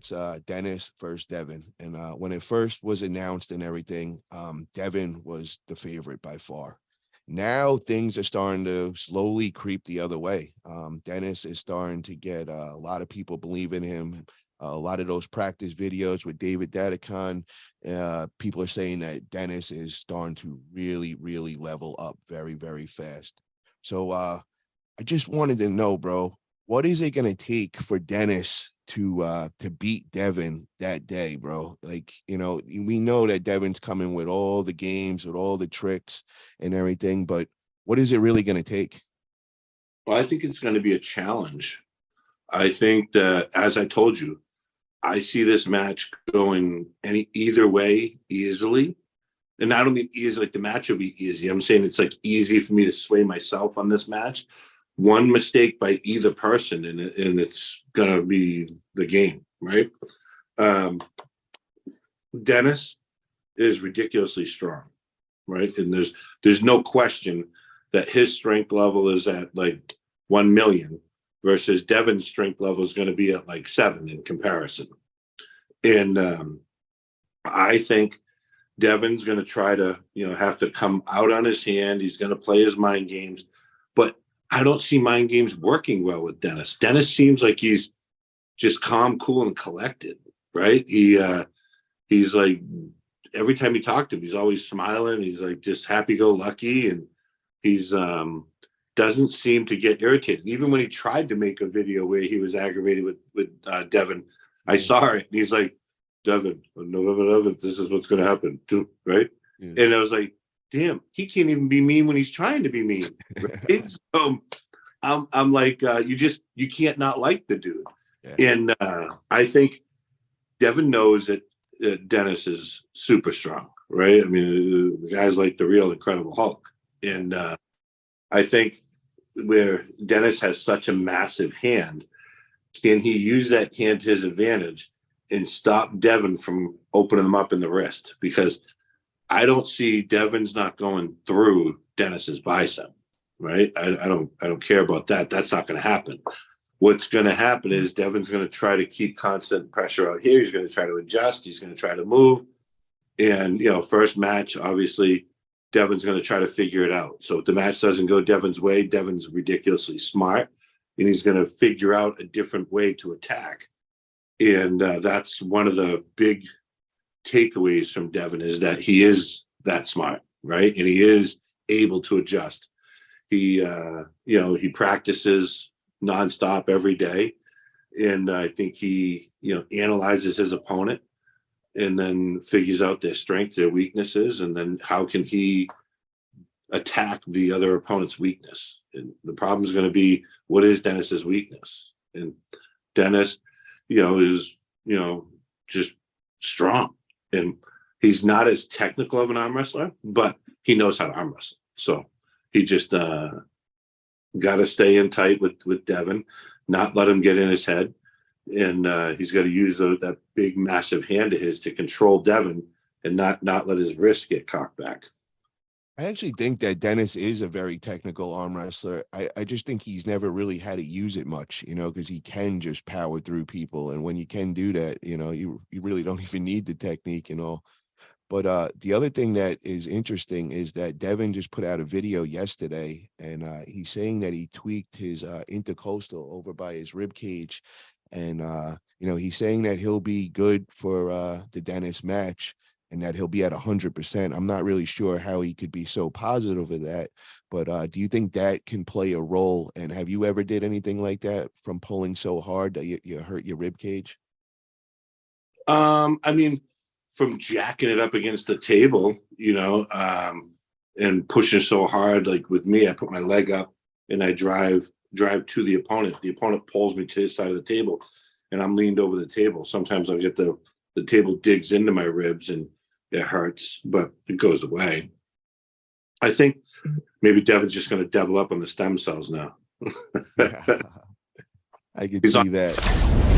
That's Denis versus Devin. And when it first was announced and everything, Devin was the favorite by far. Now things are starting to slowly creep the other way. Denis is starting to get a lot of people believe in him. A lot of those practice videos with David Dadicon, people are saying that Denis is starting to really, really level up very, very fast. So I just wanted to know, bro, what is it going to take for Denis to beat Devin that day, bro? Like, you know, we know that Devin's coming with all the games, with all the tricks and everything, but what is it really going to take? Well, I think it's going to be a challenge. I think that, as I told you, I see this match going either way easily. And I don't mean easy, like the match will be easy. I'm saying it's like easy for me to sway myself on this match. One mistake by either person, and it's going to be the game, right? Denis is ridiculously strong, right? And there's no question that his strength level is at like 1 million versus Devin's strength level is going to be at like 7 in comparison. And I think Devin's going to try to, have to come out on his hand. He's going to play his mind games, but I don't see mind games working well with Denis. Denis seems like he's just calm, cool, and collected, right? He's like, every time you talk to him, he's always smiling. He's like just happy-go-lucky, and he's doesn't seem to get irritated. Even when he tried to make a video where he was aggravated with Devin, I saw it. And he's like, Devin, on November 11th, this is what's going to happen, too, right? Yeah. And I was like, damn, he can't even be mean when he's trying to be mean. Right? So I'm like, you can't not like the dude. Yeah. And I think Devin knows that Denis is super strong, right? I mean, the guy's like the real Incredible Hulk. And I think where Denis has such a massive hand, can he use that hand to his advantage and stop Devin from opening him up in the wrist? Because I don't see Devin's not going through Denis's bicep, right? I don't care about that. That's not going to happen. What's going to happen is Devin's going to try to keep constant pressure out here. He's going to try to adjust. He's going to try to move. And, first match, obviously, Devin's going to try to figure it out. So if the match doesn't go Devin's way, Devin's ridiculously smart, and he's going to figure out a different way to attack. And that's one of the big takeaways from Devin, is that he is that smart, right? And he is able to adjust. He practices nonstop every day. And I think he, analyzes his opponent and then figures out their strengths, their weaknesses, and then how can he attack the other opponent's weakness. And the problem is going to be, what is Denis's weakness? And Denis, is, just strong. And he's not as technical of an arm wrestler, but he knows how to arm wrestle. So he just got to stay in tight with Devin, not let him get in his head. And he's got to use that big, massive hand of his to control Devin and not let his wrist get cocked back. I actually think that Denis is a very technical arm wrestler. I just think he's never really had to use it much, because he can just power through people. And when you can do that, you really don't even need the technique and all. But the other thing that is interesting is that Devin just put out a video yesterday, and he's saying that he tweaked his intercostal over by his rib cage. And, he's saying that he'll be good for the Denis match, and that he'll be at 100%. I'm not really sure how he could be so positive of that, but do you think that can play a role? And have you ever did anything like that from pulling so hard that you hurt your rib cage? I mean, from jacking it up against the table, and pushing so hard, like with me, I put my leg up and I drive to the opponent. The opponent pulls me to his side of the table, and I'm leaned over the table. Sometimes I'll get the table digs into my ribs and it hurts, but it goes away. I think maybe Devin's just going to double up on the stem cells now. I could see that.